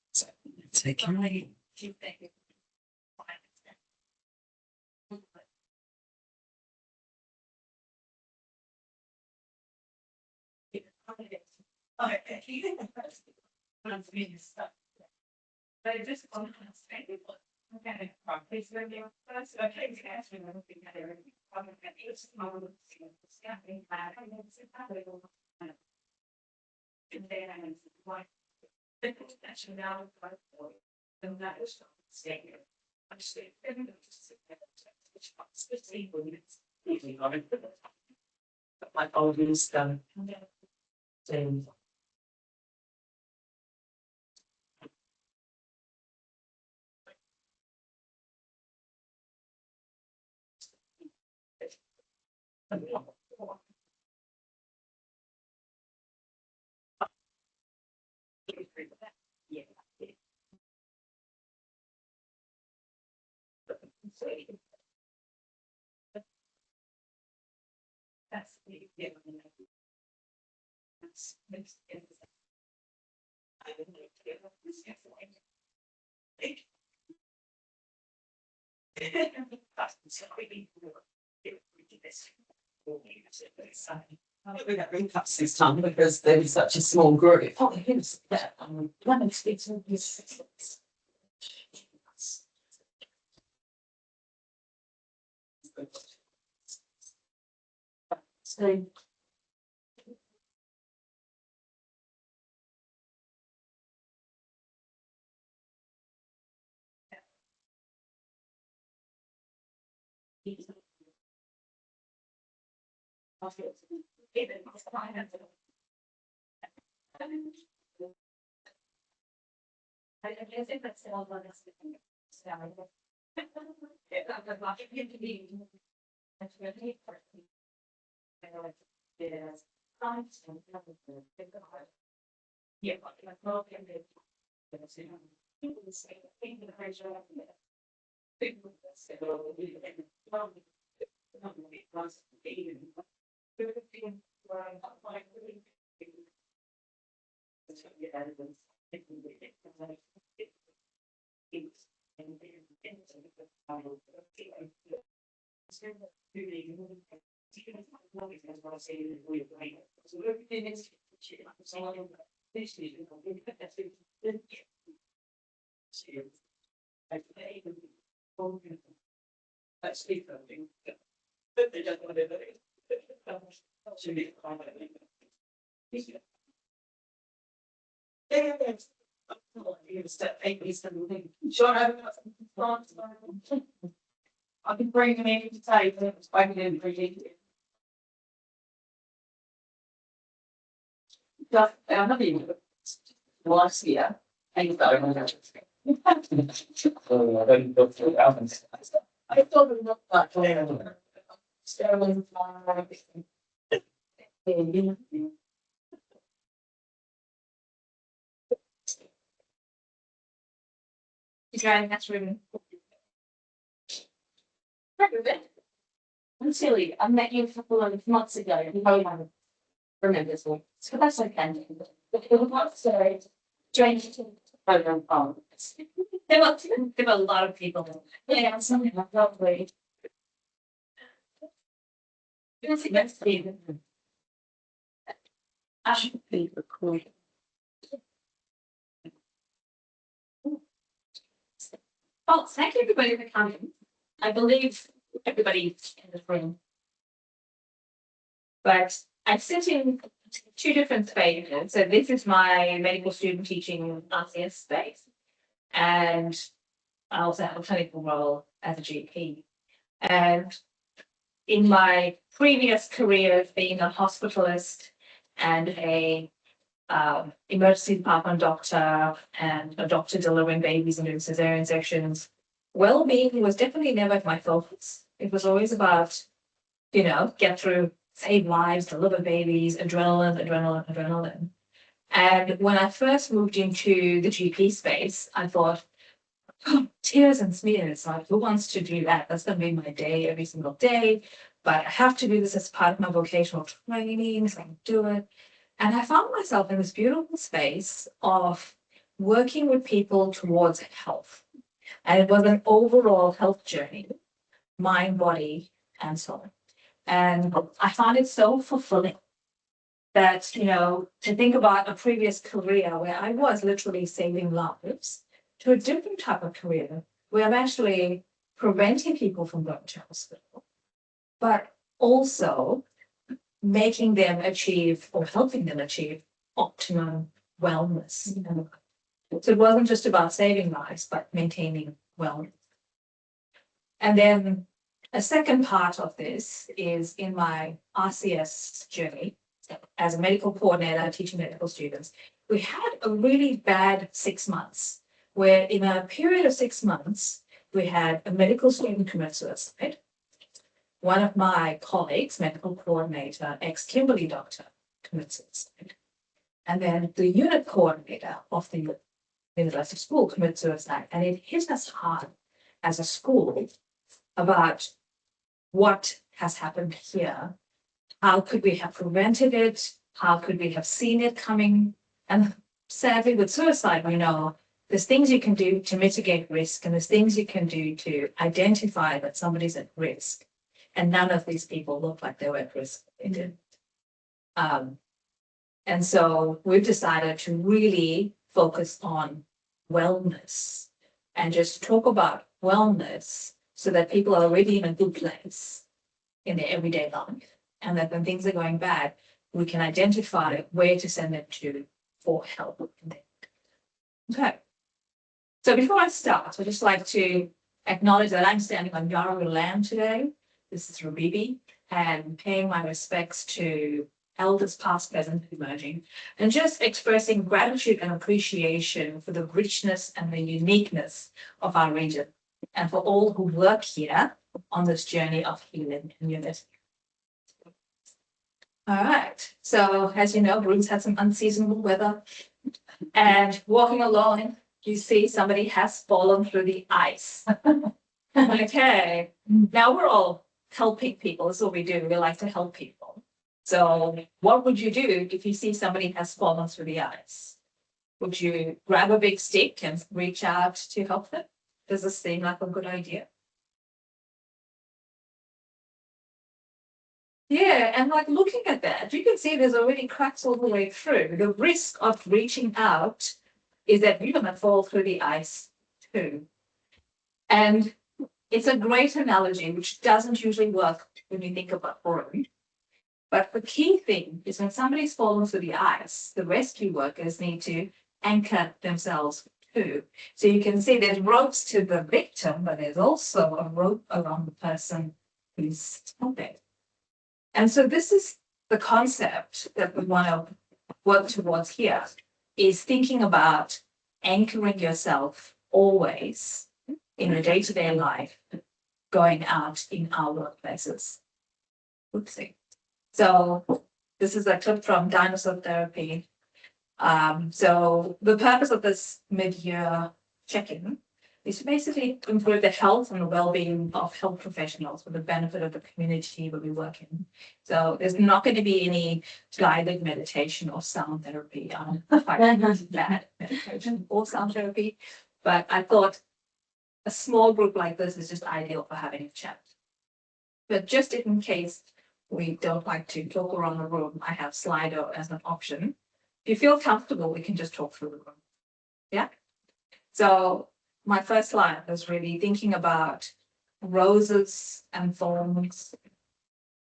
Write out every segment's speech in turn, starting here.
It's okay. My apologies, James. We got ring cups this time because there was such a small group. Oh, here's that. Lemon sticks and so I can bring them in to take them. I can do it. I'm not even last year. I thought it looked like sterling. Okay, that's really. I'm silly. I met you a couple of months ago. You probably haven't remembered this one. So that's okay. But it was not so strange to program phone. There were a lot of people. Yeah, something like lovely. I should be recording. Oh, thank you everybody for coming. I believe everybody's in the room. But I sit in two different spaces. So this is my medical student teaching RCS space. And I also have a clinical role as a GP. And in my previous career of being a hospitalist and a emergency department doctor and a doctor delivering babies and doing cesarean sections, well-being was definitely never my focus. It was always about, get through, save lives, deliver babies, adrenaline. And when I first moved into the GP space, I thought, tears and smears, like who wants to do that? That's going to be my day every single day. But I have to do this as part of my vocational training, so I do it. And I found myself in this beautiful space of working with people towards health. And it was an overall health journey, mind, body, and soul. And I found it so fulfilling that, to think about a previous career where I was literally saving lives to a different type of career where I'm actually preventing people from going to hospital, but also making them achieve or helping them achieve optimum wellness. So it wasn't just about saving lives, but maintaining wellness. And then a second part of this is in my RCS journey as a medical coordinator teaching medical students. We had a really bad 6 months where in a period of 6 months, we had a medical student commit suicide. One of my colleagues, medical coordinator, ex-Kimberley doctor, commit suicide. And then the unit coordinator of the university school commit suicide. And it hit us hard as a school about what has happened here. How could we have prevented it? How could we have seen it coming? And sadly, with suicide, we know there's things you can do to mitigate risk, and there's things you can do to identify that somebody's at risk. And none of these people look like they were at risk. They didn't. And so we've decided to really focus on wellness and just talk about wellness so that people are already in a good place in their everyday life. And that when things are going bad, we can identify where to send them to for help. Okay. So before I start, I'd just like to acknowledge that I'm standing on Yarrawul land today. This is Rabibi, and paying my respects to elders past, present, and emerging, and just expressing gratitude and appreciation for the richness and the uniqueness of our region, and for all who work here on this journey of healing and unity. All right, so as you know, Broom's had some unseasonable weather, and walking along, you see somebody has fallen through the ice. Okay, now we're all helping people. That's what we do. We like to help people. So what would you do if you see somebody has fallen through the ice? Would you grab a big stick and reach out to help them? Does this seem like a good idea? Yeah, and like looking at that, you can see there's already cracks all the way through. The risk of reaching out is that you're going to fall through the ice too. And it's a great analogy, which doesn't usually work when you think about Broom. But the key thing is when somebody's fallen through the ice, the rescue workers need to anchor themselves too. So you can see there's ropes to the victim, but there's also a rope around the person who's helping. And so this is the concept that we want to work towards here, is thinking about anchoring yourself always in your day-to-day life, going out in our workplaces. Oopsie. So this is a clip from Dinosaur Therapy. So the purpose of this mid-year check-in is to basically improve the health and the well-being of health professionals for the benefit of the community that we work in. So there's not going to be any guided meditation or sound therapy. Bad meditation or sound therapy, but I thought a small group like this is just ideal for having a chat. But just in case we don't like to talk around the room, I have Slido as an option. If you feel comfortable, we can just talk through the room. Yeah. So my first slide was really thinking about roses and thorns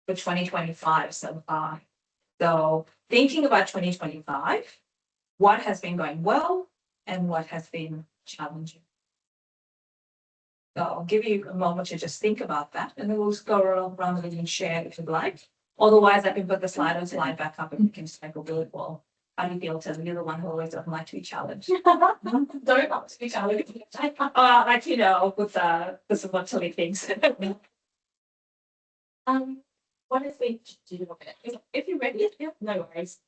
for 2025 so far. So thinking about 2025, what has been going well and what has been challenging. So I'll give you a moment to just think about that, and then we'll just go around and share if you'd like. Otherwise, I can put the slide back up and we can just make a bullet wall. How do you feel, Tim? You're the one who always doesn't like to be challenged. Don't like to be challenged. Like, with the some silly things. What has been to do with it? If you're ready, yeah, no worries.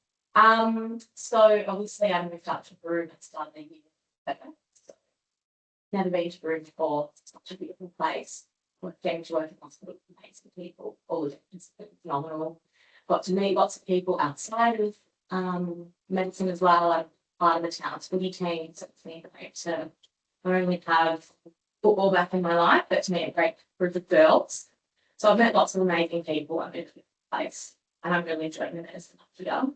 So obviously I moved up to Broome and started a year better. So never been to Broome before. It's such a beautiful place. When I came to work in hospital, amazing people, all the difference, phenomenal. Got to meet lots of people outside of medicine as well. I'm part of the town's footy team, so it's been great to not only have football back in my life, but to meet a great group of girls. So I've met lots of amazing people. I've been to this place and I'm really enjoying the medicine after.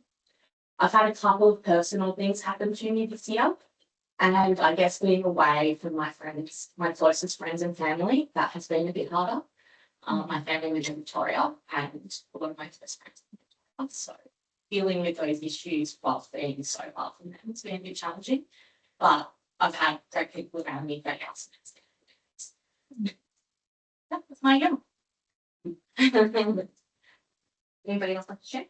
I've had a couple of personal things happen to me this year. And I guess being away from my friends, my closest friends and family, that has been a bit harder. My family lives in Victoria and a lot of my close friends live in Victoria. So dealing with those issues whilst being so far from them has been a bit challenging. But I've had great people around me, great housemates. That's my year. Anybody else like to share?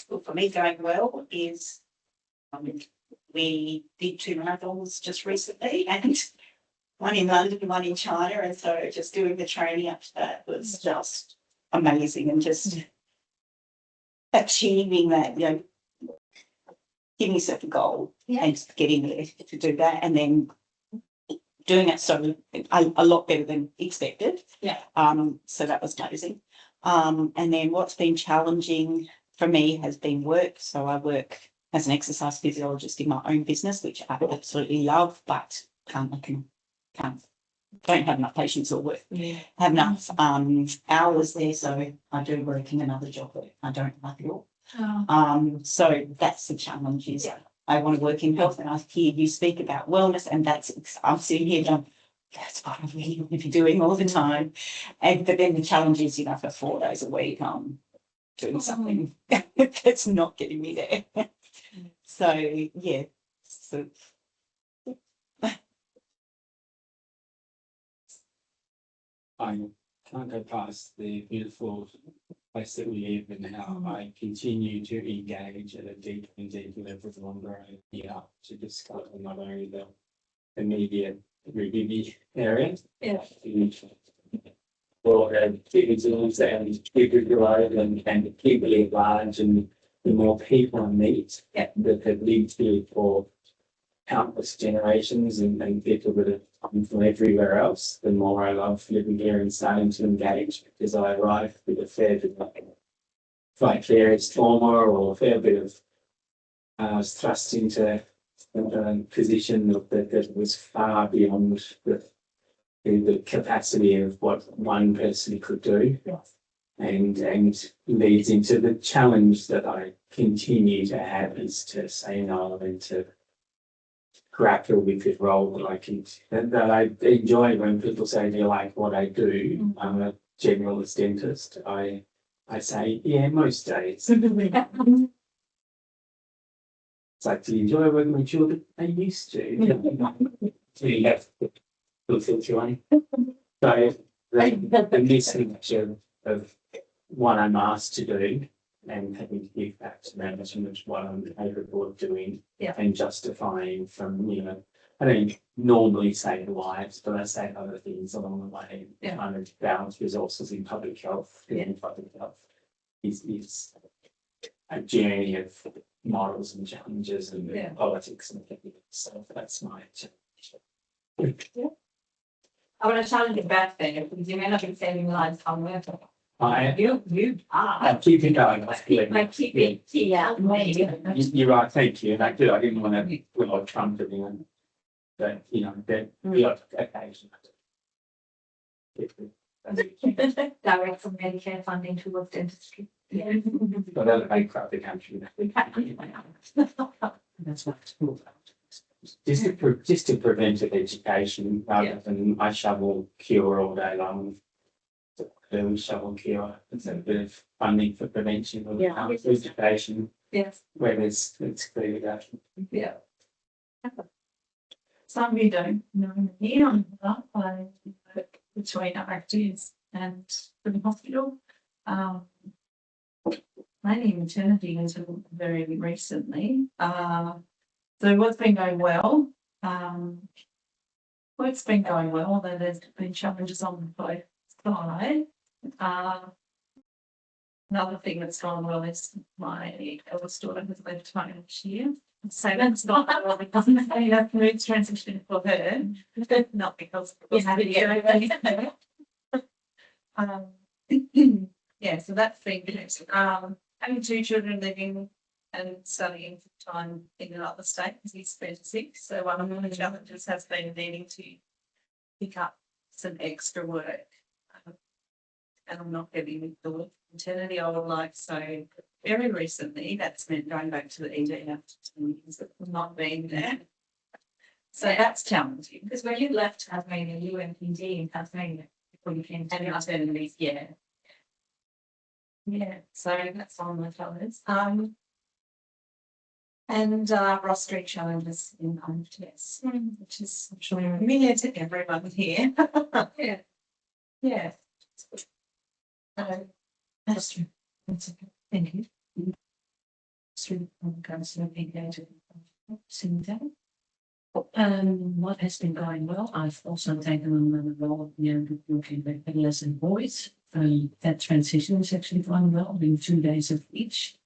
Well, for me, going well is we did 2 marathons just recently, and one in London and one in China, and so just doing the training up to that was just amazing, and just achieving that, giving yourself a goal and just getting there to do that, and then doing it so a lot better than expected. Yeah. So that was amazing. And then what's been challenging for me has been work. So I work as an exercise physiologist in my own business, which I absolutely love, but don't have enough patients or work, have enough hours there. So I do work in another job that I don't like at all. So that's the challenge is I want to work in health, and I hear you speak about wellness, and I'm sitting here going, that's what I really want to be doing all the time. But then the challenge is, for 4 days a week, doing something that's not getting me there. So yeah. So I can't go past the beautiful place that we live and how I continue to engage at a deeper and deeper level the longer I here to discover not only the immediate Ruby area, broader activities and people grow and people at large, and the more people I meet that have lived here for countless generations and people that have come from everywhere else, the more I love living here and starting to engage, because I arrive with a fair bit of vicarious trauma or a fair bit of I was thrust into a position that was far beyond the capacity of what one person could do. And leads into the challenge that I continue to have is to say no and to grapple with the role that I enjoy. When people say, do you like what I do? I'm a generalist dentist. I say, yeah, most days. It's like, do you enjoy working with children? I used to. So you have to filter on. So the missing of what I'm asked to do and having to give back to management what I'm capable of doing and justifying from, I don't normally say the wives, but I say other things along the way. Kind of balance resources in public health. And public health is a journey of morals and challenges and politics and everything. So that's my challenge. I want to challenge the bad thing because you may not be saving lives somewhere. You are. I keep it going. Like keep it. You're right. Thank you. And I didn't want to put on Trump to me, but that the occasion. Direct from Medicare funding towards dentistry. But that'll bankrupt the country. That's not cool. Just to preventive education rather than I shovel cure all day long. Early shovel cure. It's a bit of funding for prevention of education. Yes. Where it's clearly that. Yeah. Some of you don't know me. I work between actors and the hospital. Mainly maternity until very recently. So what's been going well? Work's been going well, although there's been challenges on both sides. Another thing that's gone well is my eldest daughter has left home this year. So that's not well because it's been a smooth transition for her, not because of the video. So that's been good. having two children living and studying full time in another state because he's 36. So one of the challenges has been needing to pick up some extra work. And I'm not getting with the maternity I would like. So very recently, that's meant going back to the ED after 2 years of not being there. So that's challenging. Because when you left Tasmania, you went PD in Tasmania before you came to maternity. Yeah. Yeah. So that's one of my challenges. And rostering challenges in ITS, which is I'm sure familiar to everyone here. Yeah. Yeah. That's true. That's okay. Thank you. Through comes to engaging. What has been going well? I've also taken on another role working with adolescent boys. That transition is actually going well, doing 2 days of each.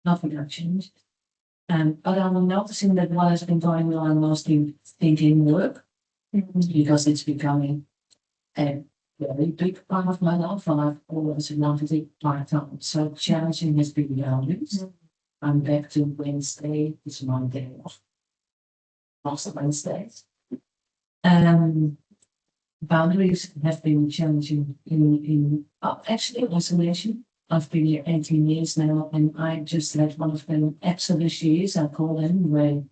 Nothing has changed. But I'm noticing that what has been going well, I'm mostly thinking work because it's becoming a very big part of my life, and I've always wanted it part-time. So challenging has been boundaries. I'm back to Wednesday, it's my day off. Most Wednesdays. Boundaries have been challenging in actually isolation. I've been here 18 years now, and I just had one of them exodus years, I call them, where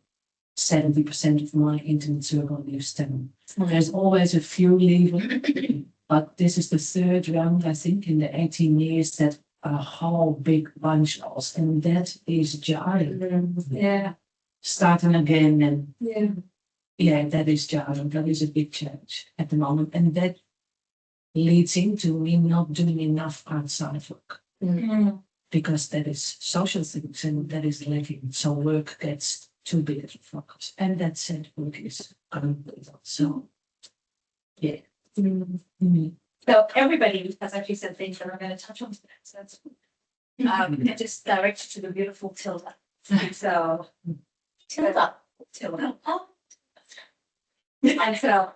70% of my intimate circle leaves town. There's always a few leaving, but this is the third round, I think, in the 18 years that a whole big bunch lost, and that is jarring. Yeah. Starting again, and yeah, that is jarring. That is a big change at the moment, and that leads into me not doing enough outside work. Because that is social things and that is lacking. So work gets too big of a focus. And that said, work is going well. So yeah. So everybody has actually said things that I'm going to touch on today. So that's just directed to the beautiful Tilda. So Tilda. Oh. And so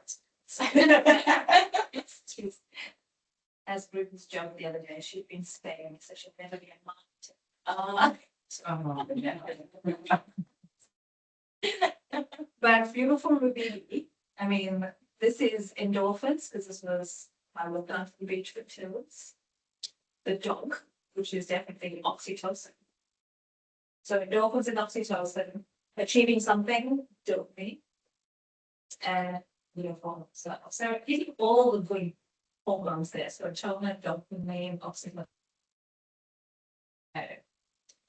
as Ruben's joke the other day, she'd been Spain, so she'd never be a But beautiful Ruby, I mean, this is endorphins, because this was I looked after the beach with Tills. The dog, which is definitely oxytocin. So endorphins and oxytocin, achieving something, dopamine, and beautiful. So hitting all the good hormones there. So serotonin, dopamine, oxytocin. Okay.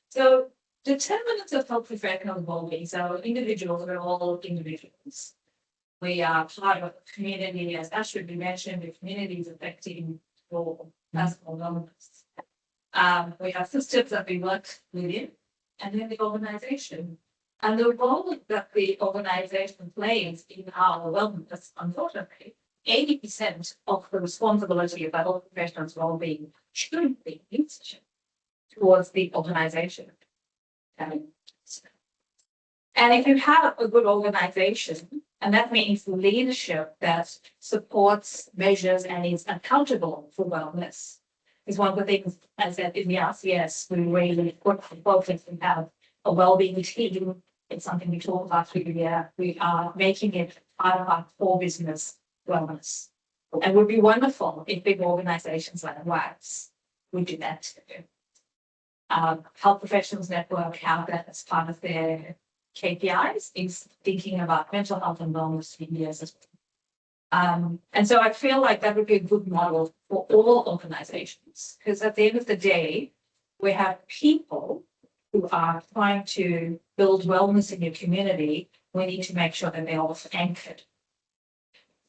So determinants of health professional well-being. So individuals, we're all individuals. We are part of a community, as Ashwood mentioned, the community is affecting all personal wellness. We have systems that we work within, and then the organization. And the role that the organization plays in our wellness, unfortunately, 80% of the responsibility of the health professionals' well-being should be towards the organization. And if you have a good organization, and that means leadership that supports, measures, and is accountable for wellness, is one of the things, as in the RCS, we really put focus and have a well-being team. It's something we talk about through the year. We are making it part of our core business wellness. And it would be wonderful if big organizations like WAPS would do that too. Health Professionals Network have that as part of their KPIs, is thinking about mental health and wellness in years as well. And so I feel like that would be a good model for all organizations, because at the end of the day, we have people who are trying to build wellness in your community. We need to make sure that they're all anchored.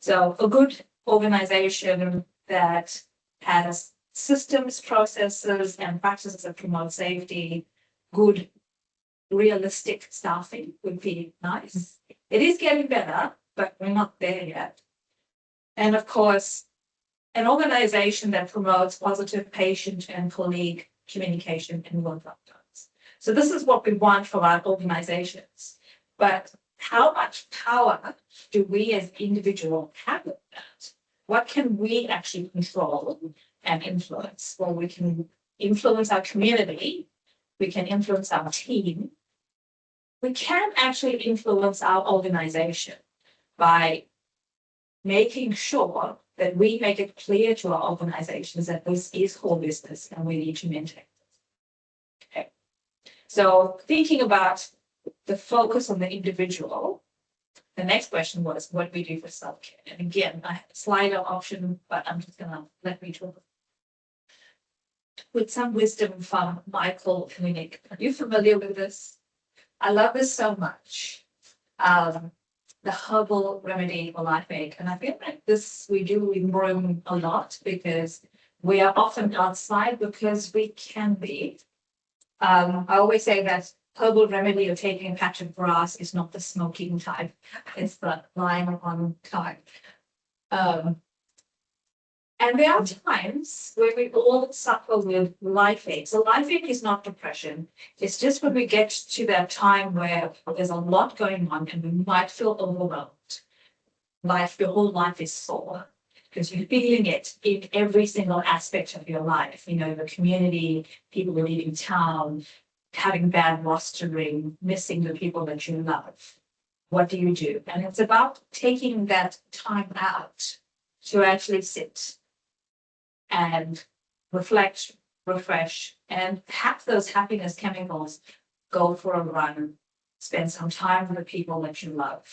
So a good organization that has systems, processes, and practices that promote safety, good, realistic staffing would be nice. It is getting better, but we're not there yet. And of course, an organization that promotes positive patient and colleague communication and work outcomes. So this is what we want from our organizations. But how much power do we as individuals have with that? What can we actually control and influence? Well, we can influence our community, we can influence our team, we can actually influence our organization by making sure that we make it clear to our organizations that this is core business and we need to maintain it. Okay. So thinking about the focus on the individual, the next question was, what do we do for self-care? And again, I have a slider option, but I'm just gonna let me talk with some wisdom from Michael Munich. Are you familiar with this? I love this so much. The herbal remedy for life ache. And I feel like this we do in room a lot because we are often outside because we can be. I always say that herbal remedy or taking a patch of grass is not the smoking type, it's the lying on type. And there are times where we all suffer with life ache. So life ache is not depression. It's just when we get to that time where there's a lot going on and we might feel overwhelmed. Your whole life is sore because you're feeling it in every single aspect of your life. You know, the community, people leaving town, having bad rostering, missing the people that you love. What do? And it's about taking that time out to actually sit and reflect, refresh, and have those happiness chemicals, go for a run, spend some time with the people that you love.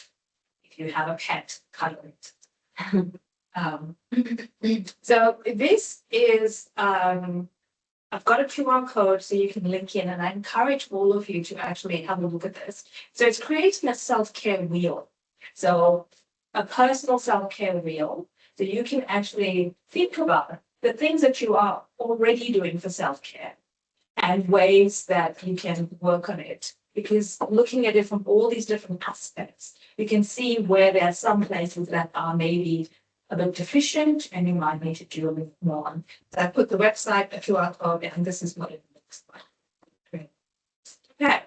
If you have a pet, cuddle it. So this is, I've got a QR code so you can link in, and I encourage all of you to actually have a look at this. So it's creating a self-care wheel. So a personal self-care wheel, so you can actually think about the things that you are already doing for self-care and ways that you can work on it. Because looking at it from all these different aspects, you can see where there are some places that are maybe a bit deficient and you might need to do a bit more on. So I put the website, the QR code, and this is what it looks like. Great. Okay,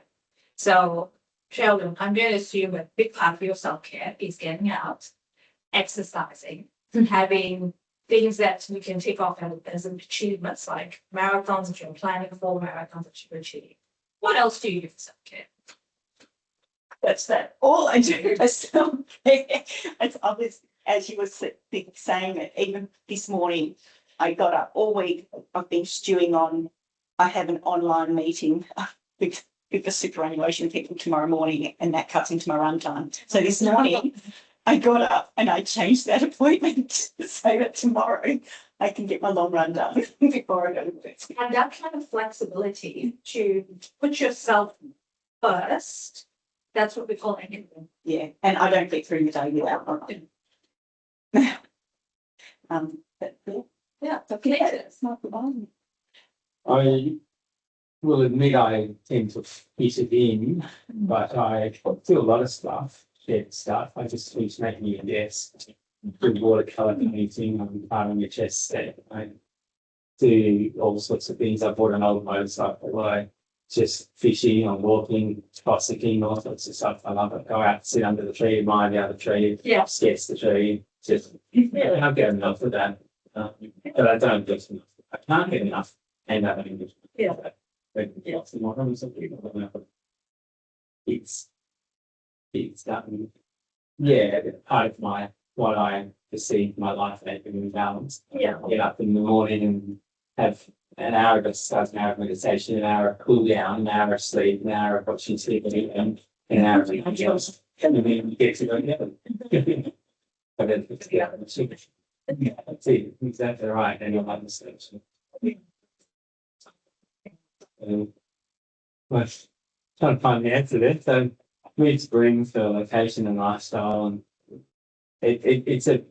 so Sheldon, I'm going to assume a big part of your self-care is getting out, exercising, having things that you can tick off as achievements like marathons that you're planning for, marathons that you achieve. What else do you do for self-care? That's that. All I do for self-care. It's obvious, as you were saying it, even this morning, I got up all week. I've been stewing on, I have an online meeting with the superannuation people tomorrow morning, and that cuts into my run time. So this morning, I got up and I changed that appointment to say that tomorrow I can get my long run done before I go to work. And that kind of flexibility to put yourself first, that's what we call anything. Yeah, and I don't get through the day without my but yeah, it's not the one. I will admit I tend to fit it in, but I do a lot of stuff, shared stuff. I just finish making a desk, do watercolor painting, I'm carving a chess set. I do all sorts of things. I bought an old motorcycle. I just fishing, I'm walking, bicycling, all sorts of stuff. I love it. Go out, sit under the tree, admire the other tree, sketch the tree. Just I'll get enough of that. But I don't get enough. I can't get enough. And I don't get enough. It's part of my what I perceive my life as being balanced. Yeah. Get up in the morning and have an hour of exercise, an hour of meditation, an hour of cool down, an hour of sleep, an hour of watching TV, and an hour of anything else. And then you get to go together. But then it's that's it. Exactly right. And you'll understand. Well, trying to find the answer there. So mood brings for location and lifestyle, and it's a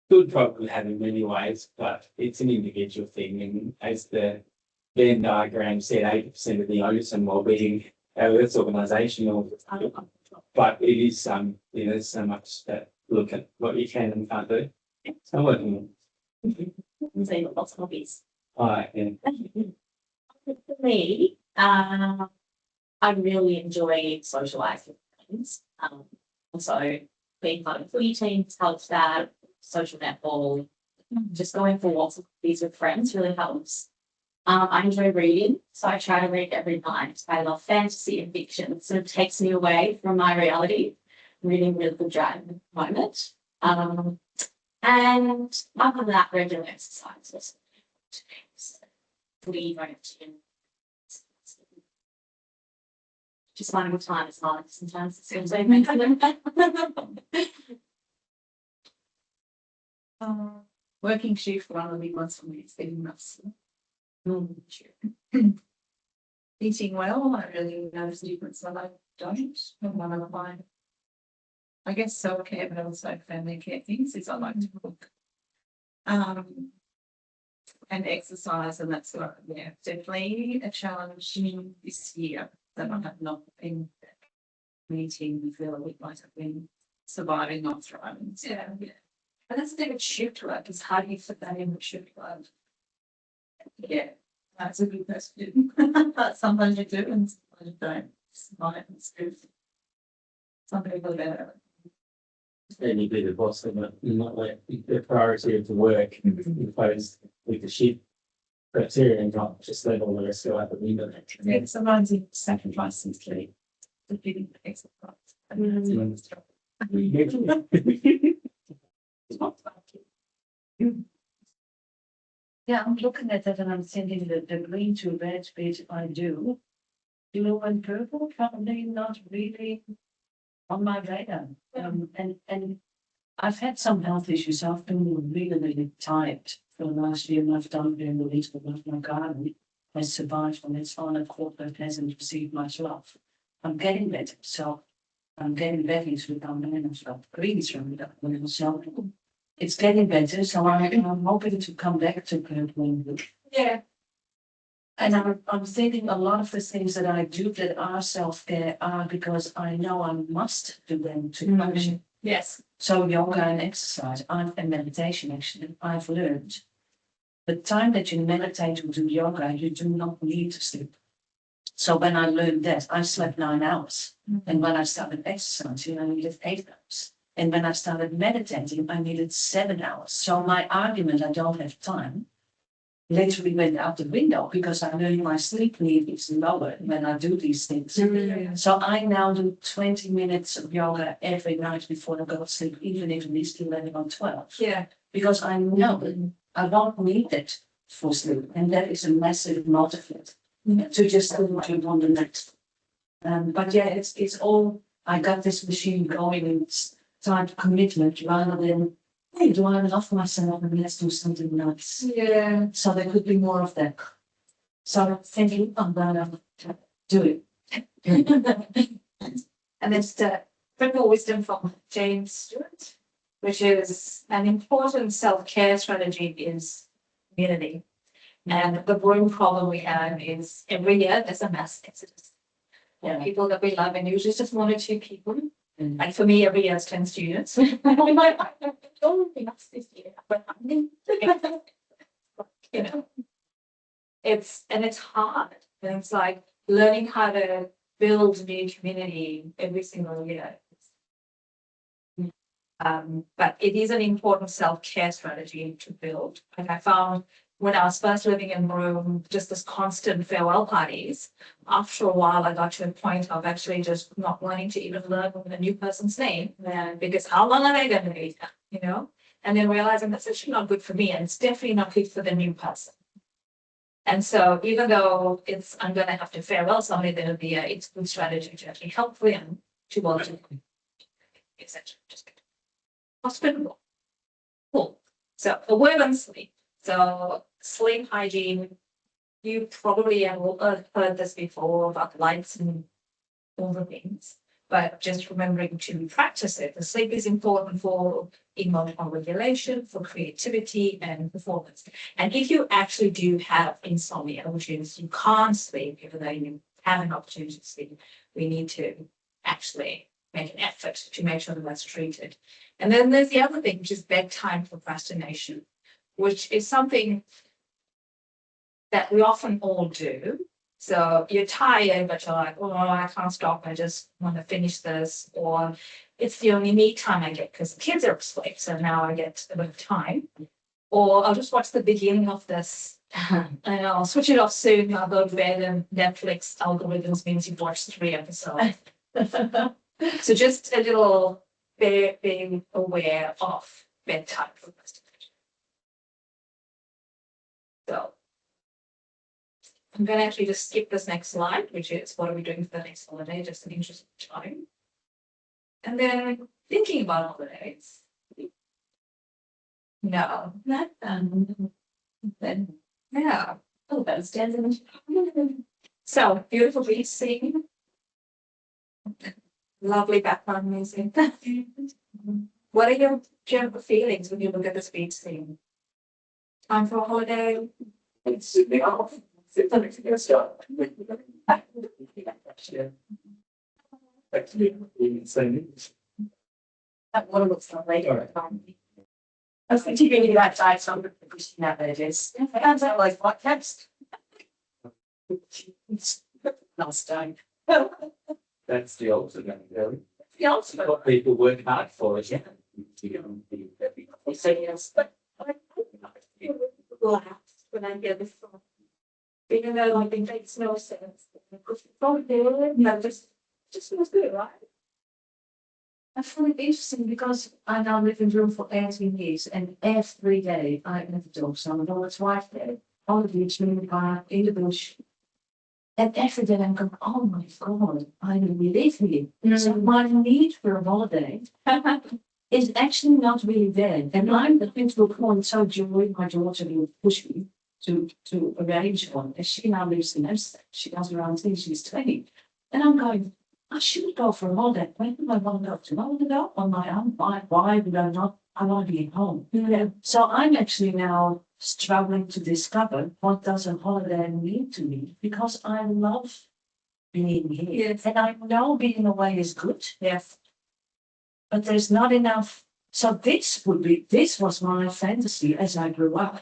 good problem to have in many ways, but it's an individual thing. And as the Venn diagram said, 80% of the onus and well-being, that's organisational. But it is there's so much that look at what you can and can't do. So I'm working on. So lots of hobbies. Yeah. For me, I really enjoy socialising with friends. So being part of a footy team helps that. Social netball, just going for walks with these with friends really helps. I enjoy reading, so I try to read every night. I love fantasy and fiction. It sort of takes me away from my reality. Reading really good driving at the moment. And other than that, regular exercise. Also. Footy, going to gym. Just finding time is hard sometimes. It seems like Working shift, one of the big ones for me is getting enough. Eating well, I really notice a difference when I don't. And one of my, I guess self-care, but also family care things is I like to cook. And exercise, and that's sort of, yeah, definitely a challenge this year that I have not been meeting. I feel a bit like I've been surviving, not thriving. So, yeah. And that's the thing with shift work is how do you fit that in with shift work? Yeah, that's a good question. Sometimes you do and sometimes you don't. It's fine, it's good. Some people are better. And you be the boss of it, not like the priority of the work imposed with the shift criteria and not just let all the rest go out the window. Yeah, sometimes you sacrifice some sleep to fit in the exercise. And that's another struggle. It's not bad. Yeah, I'm looking at that and I'm thinking that the green to red bit I do. Blue and purple probably not really on my radar. And I've had some health issues. I've been really tired for the last year and I've done very little with my garden. I survived and it's fine. Corporate hasn't received much love. I'm getting better. So I'm getting back into the garden of greens from the so it's getting better. So I'm hoping to come back to purple. Yeah. And I'm thinking a lot of the things that I do that are self-care are because I know I must do them to function. Yes. So yoga and exercise, and meditation actually, I've learned the time that you meditate or do yoga, you do not need to sleep. So when I learned that, I slept 9 hours. And when I started exercising, I needed 8 hours. And when I started meditating, I needed 7 hours. So my argument, I don't have time, literally went out the window because I learned my sleep need is lower when I do these things. So I now do 20 minutes of yoga every night before I go to sleep, even if it is 11 or 12. Yeah. Because I know I don't need it for sleep. And that is a massive motivator to just do what you want the next. But yeah, it's all, I got this machine going and it's time to commitment rather than, hey, do I have enough for myself and let's do something nice. Yeah. So there could be more of that. So I'm thinking I'm gonna do it. And it's the triple wisdom from James Stewart, which is an important self-care strategy is community. And the growing problem we have is every year there's a mass exodus. Yeah. People that we love, and usually it's just 1 or 2 people. Like for me, every year it's 10 students. I don't think that's this year, but you know, it's hard. And it's like learning how to build new community every single year. But it is an important self-care strategy to build. Like I found when I was first living in Rome, just this constant farewell parties. After a while, I got to a point of actually just not wanting to even learn a new person's name, because how long are they going to be, you know? And then realizing that's actually not good for me, and it's definitely not good for the new person. And so, even though I'm going to have to farewell somebody at the end of the year, it's a good strategy to actually help them to want to, etc. Just hospitable. Cool. So, a word on sleep. So, sleep hygiene, you probably have heard this before about lights and all the things, but just remembering to practice it. The sleep is important for emotional regulation, for creativity and performance. And if you actually do have insomnia, which is you can't sleep, even though you have an opportunity to sleep, we need to actually make an effort to make sure that that's treated. And then there's the other thing, which is bedtime procrastination, which is something that we often all do. So you're tired, but you're like, oh, I can't stop. I just want to finish this. Or it's the only me time I get because the kids are asleep. So now I get a bit of time. Or I'll just watch the beginning of this and I'll switch it off soon. I'll go to bed and Netflix algorithms means you've watched 3 episodes. So just a little being aware of bedtime procrastination. So I'm going to actually just skip this next slide, which is what are we doing for the next holiday, just an interest of time. And then thinking about holidays. No, not then yeah. Oh, that stands in. So beautiful beach scene. Lovely background music. What are your general feelings when you look at this beach scene? Time for a holiday? It's the off. It's a good start. Actually, same. That water looks lovely. Alright. I was thinking you that side, so I'm going to push that there it is. It sounds like what text. Nice stone. That's the ultimate, really. The ultimate. What people work hard for, is yeah. To go and be happy. So yes, but I laughed when I hear this song. Even though I think it makes no sense. No, just feels good, right? I find it interesting because I now live in Rome for 18 years and every day I have a dog, so I'm on its wife day, on the beach, in the park, in the bush. And every day I'm going, oh my God, I really live here. So my need for a holiday is actually not really there. And I'm been to a point so joy my daughter will push me to arrange one. And she now lives in Amsterdam. She does her own thing, she's 20. And I'm going, I should go for a holiday. When do I want to go? Do I want to go on my own? Why would I not? I want to be at home. Yeah. So I'm actually now struggling to discover what does a holiday mean to me because I love being here. Yes. And I know being away is good, Yes. but there's not enough. So this was my fantasy as I grew up.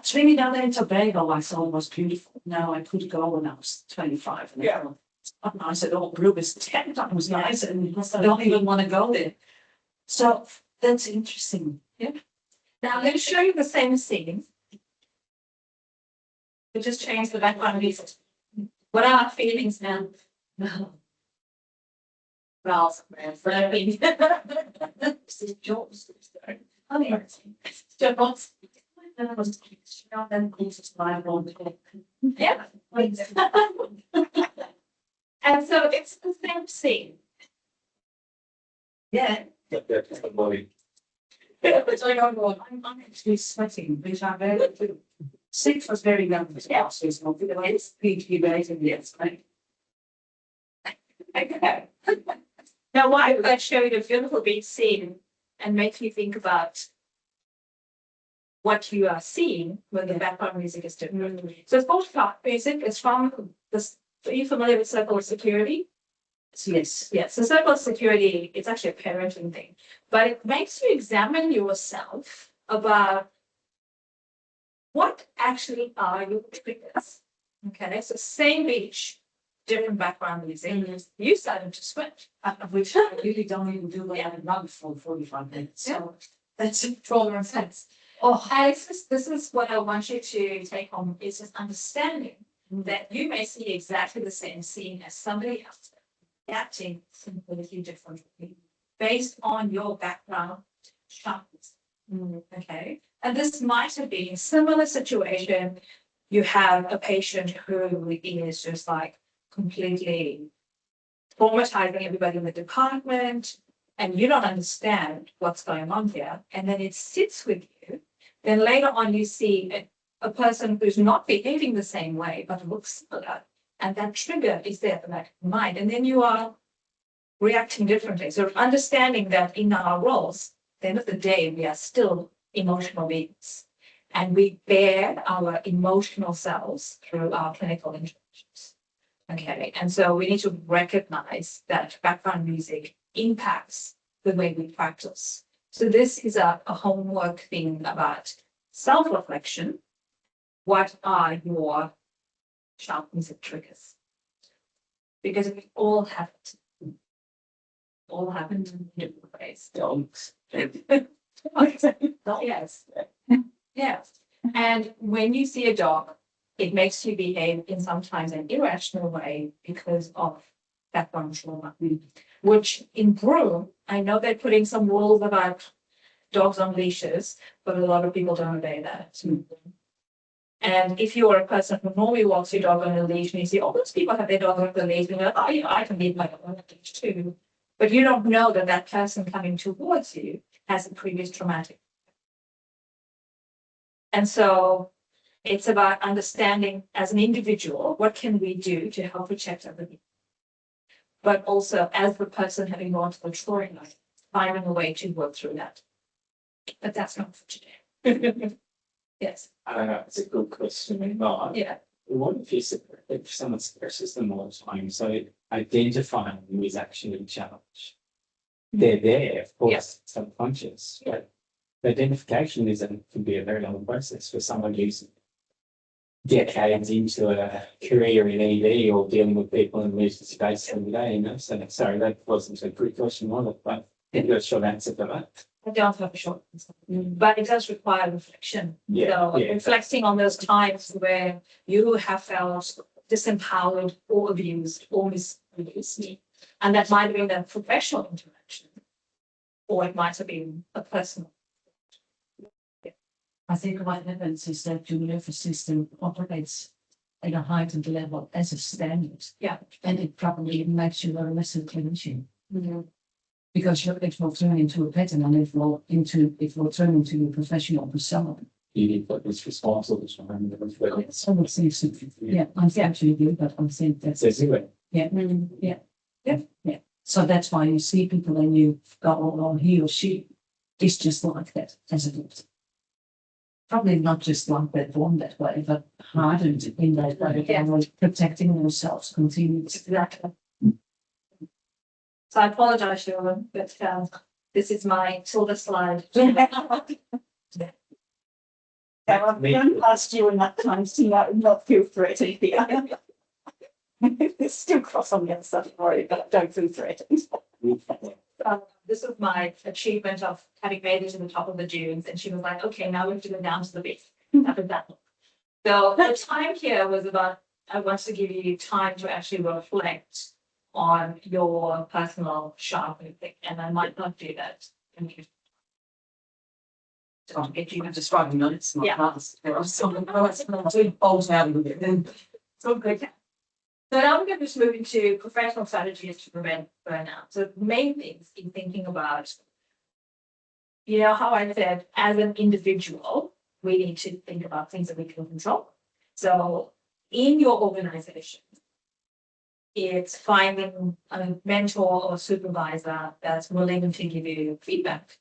Swimming down there in Tobago, I thought was beautiful. Now I could go when I was 25. And Yeah. I thought, it's not nice at all. Blue is 10 times nicer and I don't even want to go there. So that's interesting. Now I'm going to show you the same scene. We just change the background music. What are our feelings now? Well, man, Jobs. Oh, yeah. Jobs. Yeah. And so it's the same scene. Yeah. That's the body. It's like I'm actually sweating, which I'm very good. 6 was very young as well, so it's not good. It's PG rating, yes, right? Okay. Now, why would I show you the beautiful beach scene and make you think about what you are seeing when the background music is different? So it's called clock music. It's from this. Are you familiar with circle of security? Yes. Yes. So circle of security, it's actually a parenting thing, but it makes you examine yourself about what actually are your triggers. Okay, so same beach, different background music. You started to sweat. Which I really don't even do when I run for 45 minutes. So that's a trauma offense. Oh, and this is what I want you to take home is just understanding that you may see exactly the same scene as somebody else, acting completely differently based on your background sharpness. Okay, and this might have been a similar situation. You have a patient who is just like completely traumatizing everybody in the department, and you don't understand what's going on here, and then it sits with you. Then later on, you see a person who's not behaving the same way, but looks similar, and that trigger is there at the back of the mind, and then you are reacting differently. So understanding that in our roles, at the end of the day, we are still emotional beings, and we bear our emotional selves through our clinical interactions. Okay, and so we need to recognize that background music impacts the way we practice. So this is a homework thing about self-reflection. What are your sharp music triggers? Because we all have it. All happen in different ways. Dogs. Yes. Yeah. And when you see a dog, it makes you behave in sometimes an irrational way because of background trauma. Which in Broome, I know they're putting some rules about dogs on leashes, but a lot of people don't obey that. And if you are a person who normally walks your dog on a leash and you see, oh, those people have their dog on the leash, and you're like, oh, yeah, I can leave my dog on a leash too. But you don't know that that person coming towards you has a previous traumatic. And so it's about understanding as an individual, what can we do to help protect other people? But also as the person having gone to the trauma, finding a way to work through that. But that's not for today. Yes. It's a good question, but Yeah. what if someone suppresses them all the time? So identifying them is actually a challenge. They're there, of course, subconscious, but the identification can be a very long process for someone who's decades into a career in ED or dealing with people in emergency space every day, you know. So sorry, that wasn't a good question, was it? But I've got a short answer for that. I don't have a short answer, but it does require reflection. Yeah, So yeah. reflecting on those times where you have felt disempowered or abused or misused. And that might have been a professional interaction, or it might have been a personal. I think what happens is that your nervous system operates at a heightened level as a standard. Yeah. And it probably makes you a less clinician. Because it will turn into a pattern and it will turn into your professional persona. You need what is responsible for them. So it seems to, yeah, unfortunately, but I think that's. Says it. Yeah. So that's why you see people and you go, oh, he or she is just like that as a doctor. Probably not just like that, born that way, but hardened in that way, and protecting themselves continually. Exactly. So I apologize, Sharon, but this is my silver slide. I've run past you in that time, so not feel threatened here. It's still cross on the other side of the road, but don't feel threatened. This was my achievement of having made it to the top of the dunes, and she was like, okay, now we have to go down to the base. How did that look? So the time here was about, I wanted to give you time to actually reflect on your personal sharpening thing, and I might not do that. To get you Just driving notes, not Yeah. us. There are some balls out of it. So good. So now we're going to just move into professional strategies to prevent burnout. So the main things in thinking about, you know, how I said, as an individual, we need to think about things that we can control. So in your organization, it's finding a mentor or supervisor that's willing to give you feedback.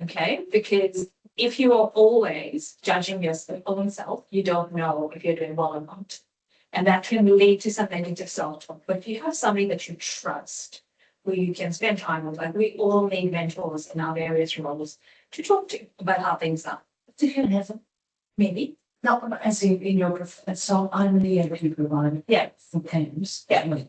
Okay, because if you are always judging your own self, you don't know if you're doing well or not. And that can lead to some negative self-talk. But if you have somebody that you trust, who you can spend time with, like we all need mentors in our various roles to talk to about how things are. Do you have them? Maybe. Not as in your so I'm the energy provider. Yeah. For camps. Yeah.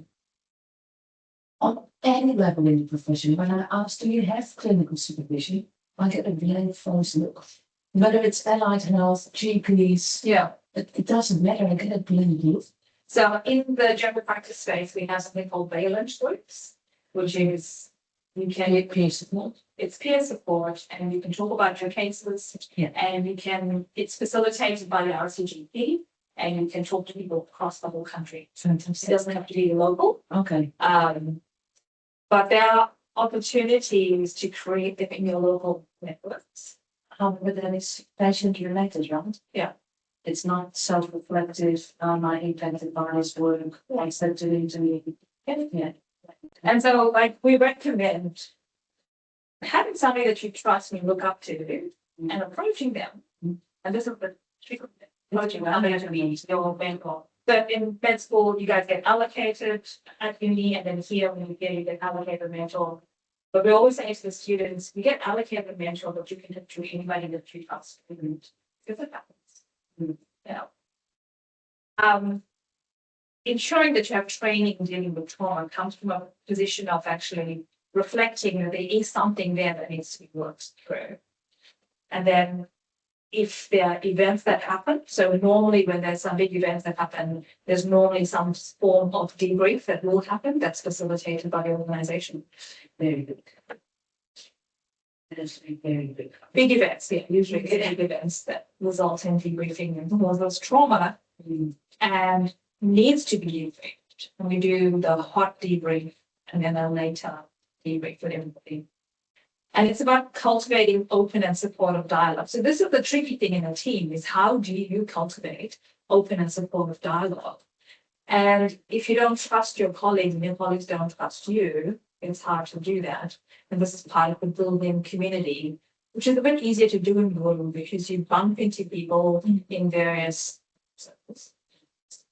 On any level in the profession, when I ask, do you have clinical supervision? I get a blank face look. Whether it's allied health, GPs, Yeah. it doesn't matter. I get a blank look. So in the general practice space, we have something called valence groups, which is you can Get peer support. it's peer support and you can talk about your cases and you can it's facilitated by the RCGP and you can talk to people across the whole country. It Fantastic. doesn't have to be local. Okay. But there are opportunities to create them in your local networks. But then it's patient related, right? Yeah. It's not self-reflective, my impacted by this work, accepted to me. Yeah. And so like we recommend having somebody that you trust and you look up to and approaching them. And this is the trick of it. Approaching them, I'm going to be your mentor. So in med school, you guys get allocated at uni, and then here when you get allocated a mentor. But we always say to the students, you get allocated a mentor, but you can talk to anybody that you trust. Because it happens. Yeah. Ensuring that you have training dealing with trauma comes from a position of actually reflecting that there is something there that needs to be worked through. And then if there are events that happen. So normally when there's some big events that happen, there's normally some form of debrief that will happen that's facilitated by the organization. Very good. That's very good. Big events, yeah, usually big events that result in debriefing and causes trauma and needs to be debriefed. And we do the hot debrief and then a later debrief with everybody. And it's about cultivating open and supportive dialogue. So this is the tricky thing in a team is how do you cultivate open and supportive dialogue? And if you don't trust your colleagues and your colleagues don't trust you, it's hard to do that. And this is part of the building community, which is a bit easier to do in the room because you bump into people in various circles.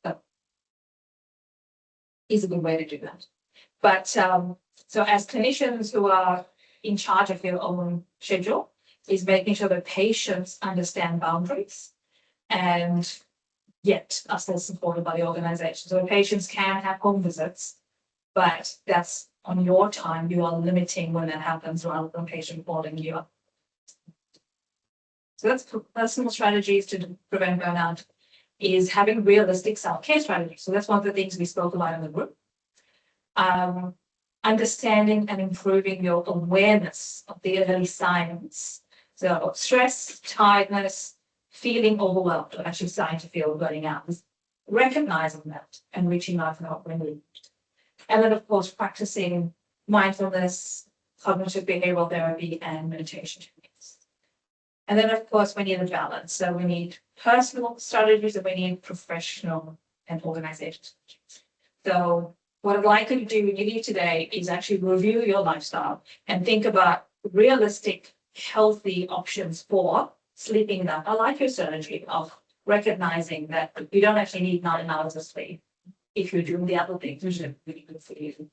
So is a good way to do that. But so as clinicians who are in charge of your own schedule, is making sure that patients understand boundaries and yet are still supported by the organization. So patients can have home visits, but that's on your time. You are limiting when that happens rather than patient calling you up. So that's personal strategies to prevent burnout is having realistic self-care strategies. So that's one of the things we spoke about in the group. Understanding and improving your awareness of the early signs. So stress, tiredness, feeling overwhelmed, or actually starting to feel burning out. Recognizing that and reaching out for help when needed. And then, of course, practicing mindfulness, cognitive behavioral therapy, and meditation techniques. And then, of course, we need a balance. So we need personal strategies and we need professional and organizational strategies. So what I'd like you to do when you leave today is actually review your lifestyle and think about realistic, healthy options for sleeping enough. I like your strategy of recognizing that you don't actually need 9 hours of sleep if you're doing the other things, which are really good for you.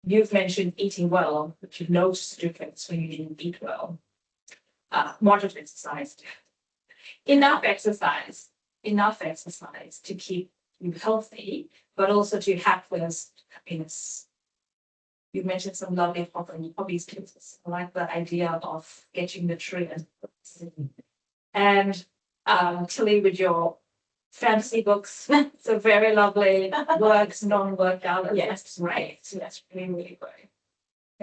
You've mentioned eating well, but you've noticed the difference when you didn't eat well. Moderate exercise. Enough exercise to keep you healthy, but also to have this happiness. You've mentioned some lovely hobbies, kids. I like the idea of getting the tree and Tilly with your fantasy books. So very lovely works, non-workout. Yes, that's great. So that's really, really great.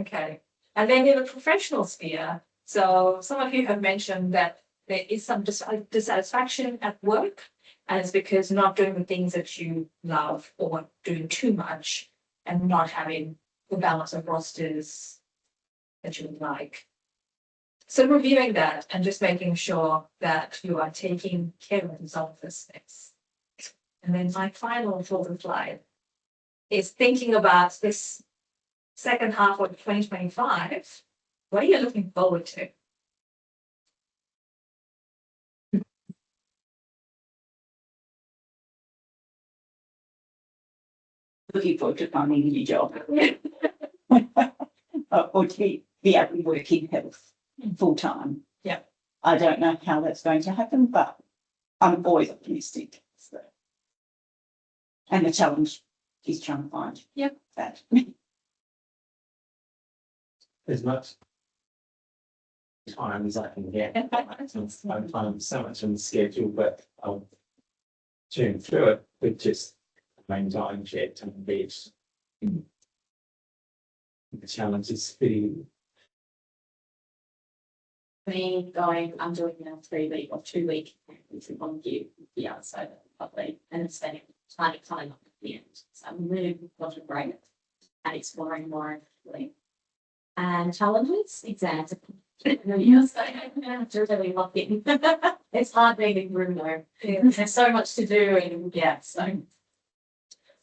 Okay. And then in the professional sphere, so some of you have mentioned that there is some dissatisfaction at work, and it's because not doing the things that you love or doing too much and not having the balance of rosters that you would like. So reviewing that and just making sure that you are taking care of yourself this things. And then my final thought slide is thinking about this second half of 2025. What are you looking forward to? Looking forward to finding a new job. Or to be able to work in health full time. Yeah. I don't know how that's going to happen, but I'm always optimistic. So. And the challenge is trying to find that. As much time as I can get. I'm so much on the schedule, but I'll tune through it with just main time shared time beach. The challenge is fitting. Me going, I'm doing now 3 week or 2 week on you, yeah, so lovely, and spending time at the end. So I'm really got a break and exploring more fully. And challenges, exams. Yes, I really love it. It's hard being in room though. There's so much to do and yeah, so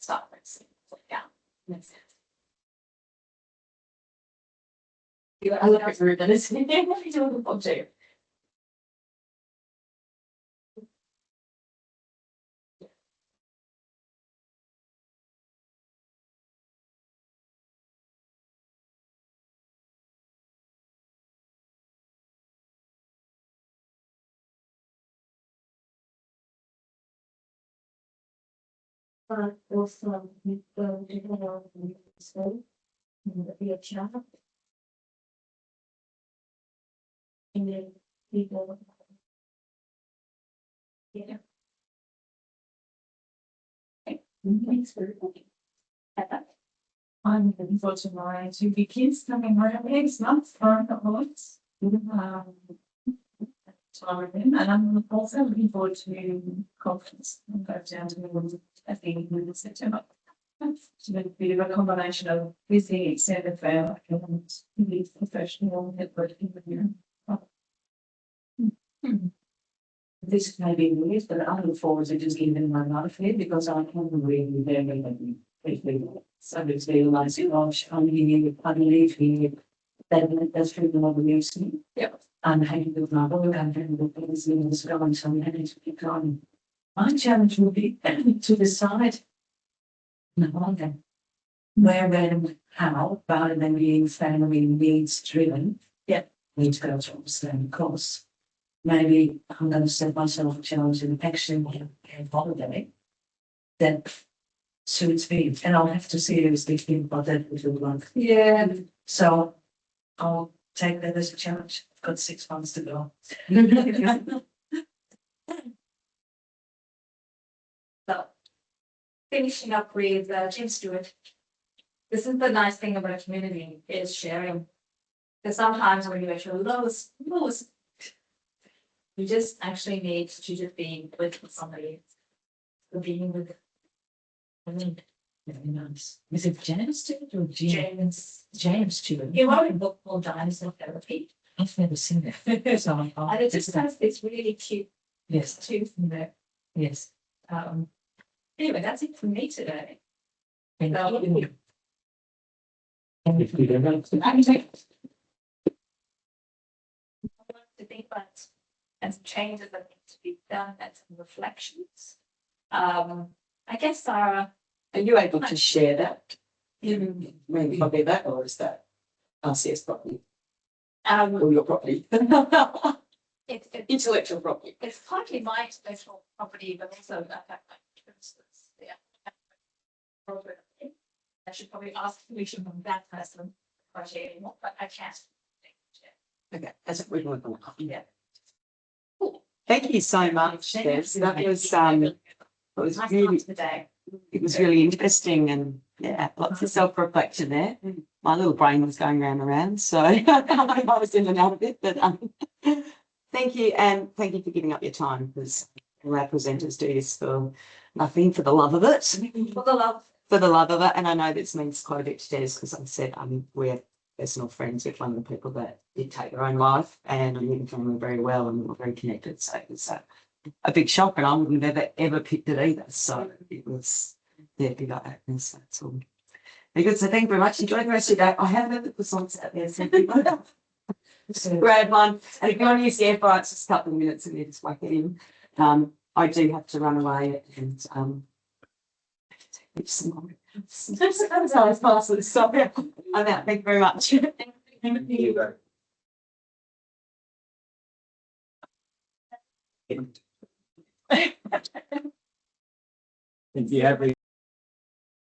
start practicing. Yeah, makes sense. I look at Ruben, isn't it? What are you doing with too? But also with the general school, be a chat. And then people Yeah. Thanks for I'm looking forward to my two big kids coming around next month for a couple of weeks. Time with them, and I'm also looking forward to conference. I'll go down to England at the end of September. So a bit of a combination of busy extended family and the professional networking with you. This may be weird, but I look forward to just giving my life here because I can really very briefly. So it's realising, gosh, I'm here, I believe here. That's really what we used to. Yep. I'm happy with my work, I'm happy with things in this going, so I'm happy to keep going. My challenge will be to decide. No, then. Where, when, how, rather than being family needs driven. Yeah. Need to go through the same course. Maybe I'm going to set myself a challenge and actually have a holiday that suits me, and I'll have to seriously think about that with your life. Yeah. So I'll take that as a challenge. I've got 6 months to go. So, finishing up with Jim Stewart. This is the nice thing about a community is sharing. Because sometimes when you're at your lowest, you just actually need to just be with somebody. Being with. Very nice. Is it James Stewart or James? James Stewart. You wrote a book called Dinosaur Therapy. I've never seen it. So And it just has this really cute yes, tooth in there. yes. Anyway, that's it for me today. Thank So- you. If you don't know, To think about and some changes that need to be done and some reflections. I guess Sarah, Are you able to share that? Maybe copy that, or is that RCS property or your property? it's Intellectual property. it's partly my intellectual property, but also I should probably ask permission from that person or share anymore, but I can't. Okay, that's what we're going on. Yeah. Thank you so much, Des. That was Nice really, start to the day. it was really interesting, and yeah, lots of self-reflection there. My little brain was going round and round, so I was in and out of it, but thank you, and thank you for giving up your time, because our presenters do this for nothing, for the love of it. For the love. For the love of it, and I know this means quite a bit to Des, because I said we're personal friends with one of the people that did take their own life, and I knew the family very well, and we were very connected, so it was a big shock, and I would have never ever picked it either, so it was big eye-opener, so that's all. Very good, so thank you very much. Enjoy the rest of your day. I have heard that the songs out there, so grab one, and if you want to use the air fryer, it's just a couple of minutes and you just whack it in. I do have to run away and some more. Sorry, sorry. I'm out. Thank you very much. Thank you. If you have